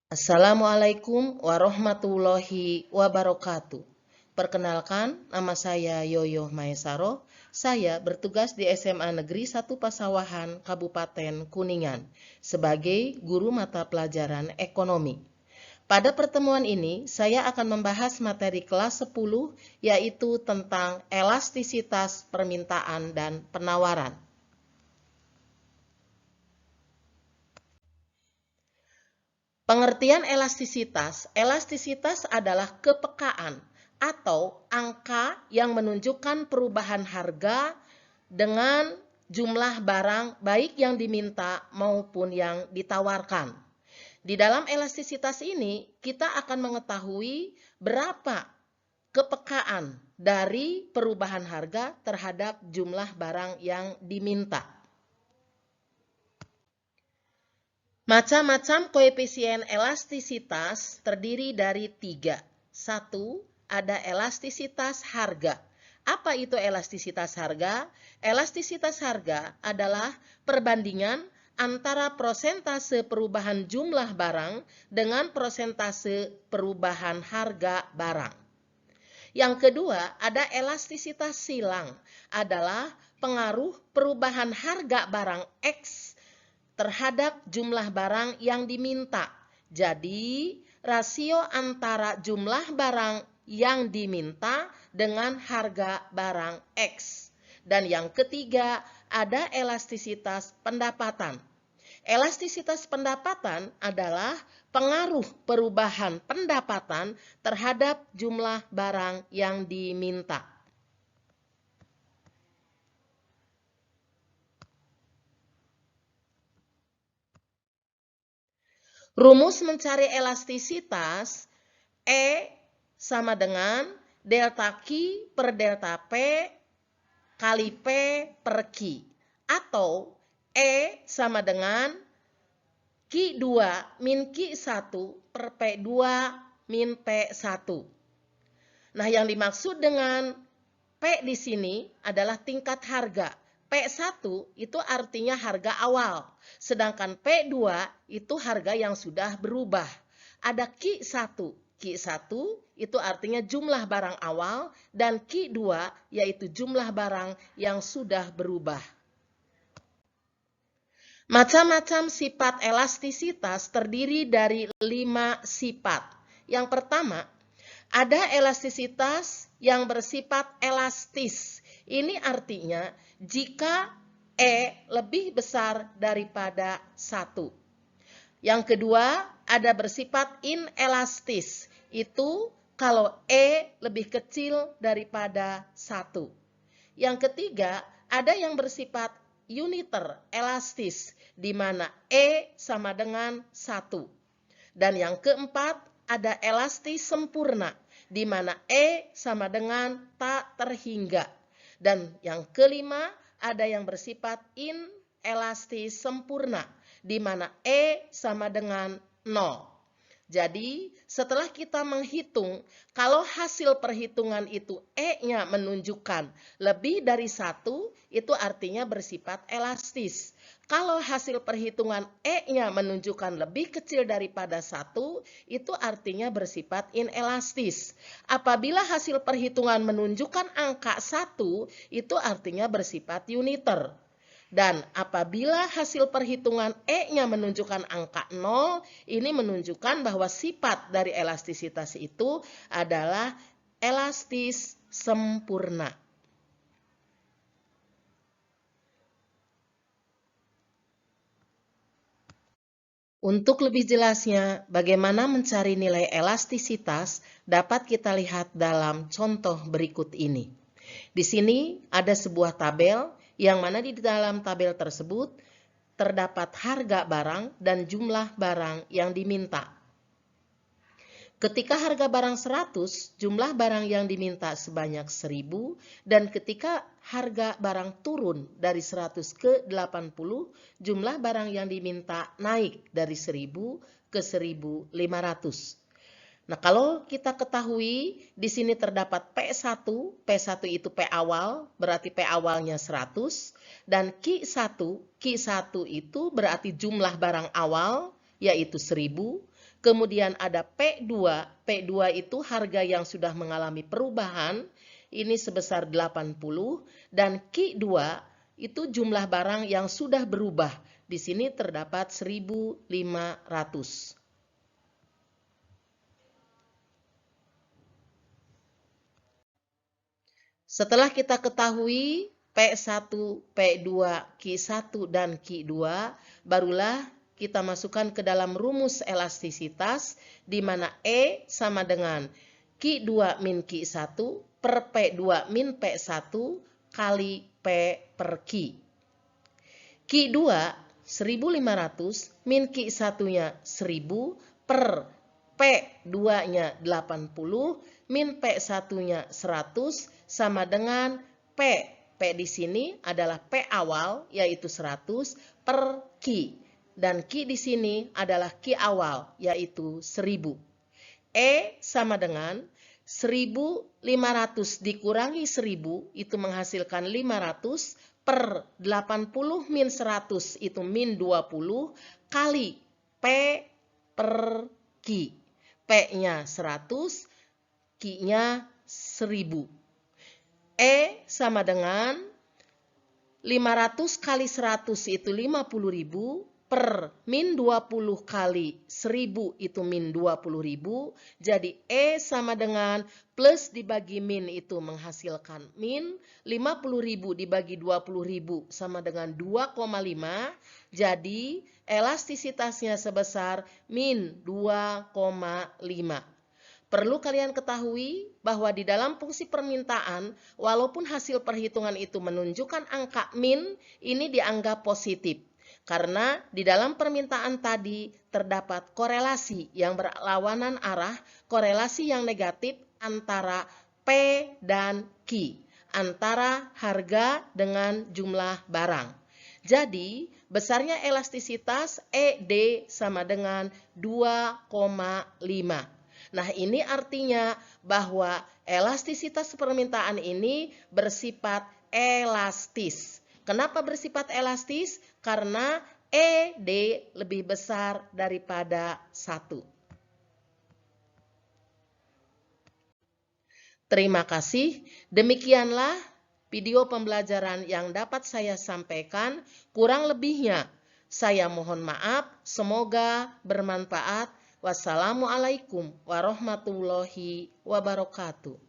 Assalamualaikum warahmatullahi wabarakatuh. Perkenalkan, nama saya Yoyo Maesaro. Saya bertugas di SMA Negeri 1 Pasawahan, Kabupaten Kuningan, sebagai guru mata pelajaran ekonomi. Pada pertemuan ini, saya akan membahas materi kelas 10, yaitu tentang elastisitas permintaan dan penawaran. Pengertian elastisitas adalah kepekaan atau angka yang menunjukkan perubahan harga dengan jumlah barang baik yang diminta maupun yang ditawarkan. Di dalam elastisitas ini, kita akan mengetahui berapa kepekaan dari perubahan harga terhadap jumlah barang yang diminta. Macam-macam koefisien elastisitas terdiri dari 3. 1. Ada elastisitas harga. Apa itu elastisitas harga? Elastisitas harga adalah perbandingan antara prosentase perubahan jumlah barang dengan prosentase perubahan harga barang. Yang kedua, ada elastisitas silang, adalah pengaruh perubahan harga barang X terhadap jumlah barang yang diminta. Jadi, rasio antara jumlah barang yang diminta dengan harga barang X. Dan yang ketiga, ada elastisitas pendapatan. Elastisitas pendapatan adalah pengaruh perubahan pendapatan terhadap jumlah barang yang diminta. Rumus mencari elastisitas E sama dengan delta Q per delta P kali P per Q. Atau E sama dengan Q2 min Q1 per P2 min P1. Nah, yang dimaksud dengan P di sini adalah tingkat harga. P1 itu artinya harga awal, sedangkan P2 itu harga yang sudah berubah. Ada Q1. Q1 itu artinya jumlah barang awal dan Q2 yaitu jumlah barang yang sudah berubah. Macam-macam sifat elastisitas terdiri dari 5 sifat. Yang pertama, ada elastisitas yang bersifat elastis. Ini artinya jika E lebih besar daripada 1. Yang kedua, ada bersifat inelastis. Itu kalau E lebih kecil daripada 1. Yang ketiga, ada yang bersifat uniter, elastis, di mana E sama dengan 1. Dan yang keempat, ada elastis sempurna, di mana E sama dengan tak terhingga. Dan yang kelima, ada yang bersifat inelastis sempurna, di mana E sama dengan 0. Jadi, setelah kita menghitung, kalau hasil perhitungan itu E-nya menunjukkan lebih dari 1, itu artinya bersifat elastis. Kalau hasil perhitungan E-nya menunjukkan lebih kecil daripada 1, itu artinya bersifat inelastis. Apabila hasil perhitungan menunjukkan angka 1, itu artinya bersifat uniter. Dan apabila hasil perhitungan E-nya menunjukkan angka 0, ini menunjukkan bahwa sifat dari elastisitas itu adalah elastis sempurna. Untuk lebih jelasnya, bagaimana mencari nilai elastisitas dapat kita lihat dalam contoh berikut ini. Di sini ada sebuah tabel yang mana di dalam tabel tersebut terdapat harga barang dan jumlah barang yang diminta. Ketika harga barang 100, jumlah barang yang diminta sebanyak 1000, dan ketika harga barang turun dari 100 ke 80, jumlah barang yang diminta naik dari 1000 ke 1500. Nah, kalau kita ketahui di sini terdapat P1, P1 itu P awal, berarti P awalnya 100, dan Q1 itu berarti jumlah barang awal, yaitu 1000, Kemudian ada P2. P2 itu harga yang sudah mengalami perubahan. Ini sebesar 80. Dan Q2 itu jumlah barang yang sudah berubah. Di sini terdapat 1.500. Setelah kita ketahui P1, P2, Q1, dan Q2, barulah kita masukkan ke dalam rumus elastisitas, di mana E sama dengan Q2 min Q1 per P2 min P1 kali P per Q. Q2 1.500 min Q1-nya 1.000 per P2-nya 80 min P1-nya 100 sama dengan P. P di sini adalah P awal yaitu 100 per Q. Dan Q di sini adalah Q awal yaitu 1.000. E sama dengan 1.500 dikurangi 1.000 itu menghasilkan 500 per 80 min 100 itu min 20 kali P per Q. P-nya 100, Q-nya 1.000. E sama dengan 500 kali 100 itu 50.000 per min 20 kali 1.000 itu min 20.000. Jadi E sama dengan plus dibagi min itu menghasilkan min. 50.000 dibagi 20.000 sama dengan 2,5. Jadi elastisitasnya sebesar min 2,5. Perlu kalian ketahui bahwa di dalam fungsi permintaan, walaupun hasil perhitungan itu menunjukkan angka min, ini dianggap positif. Karena di dalam permintaan tadi terdapat korelasi yang berlawanan arah, korelasi yang negatif antara P dan Q, antara harga dengan jumlah barang. Jadi, besarnya elastisitas ED sama dengan 2,5. Nah, ini artinya bahwa elastisitas permintaan ini bersifat elastis. Kenapa bersifat elastis? Karena ED lebih besar daripada 1. Terima kasih. Demikianlah video pembelajaran yang dapat saya sampaikan. Kurang lebihnya, saya mohon maaf. Semoga bermanfaat. Wassalamualaikum warahmatullahi wabarakatuh.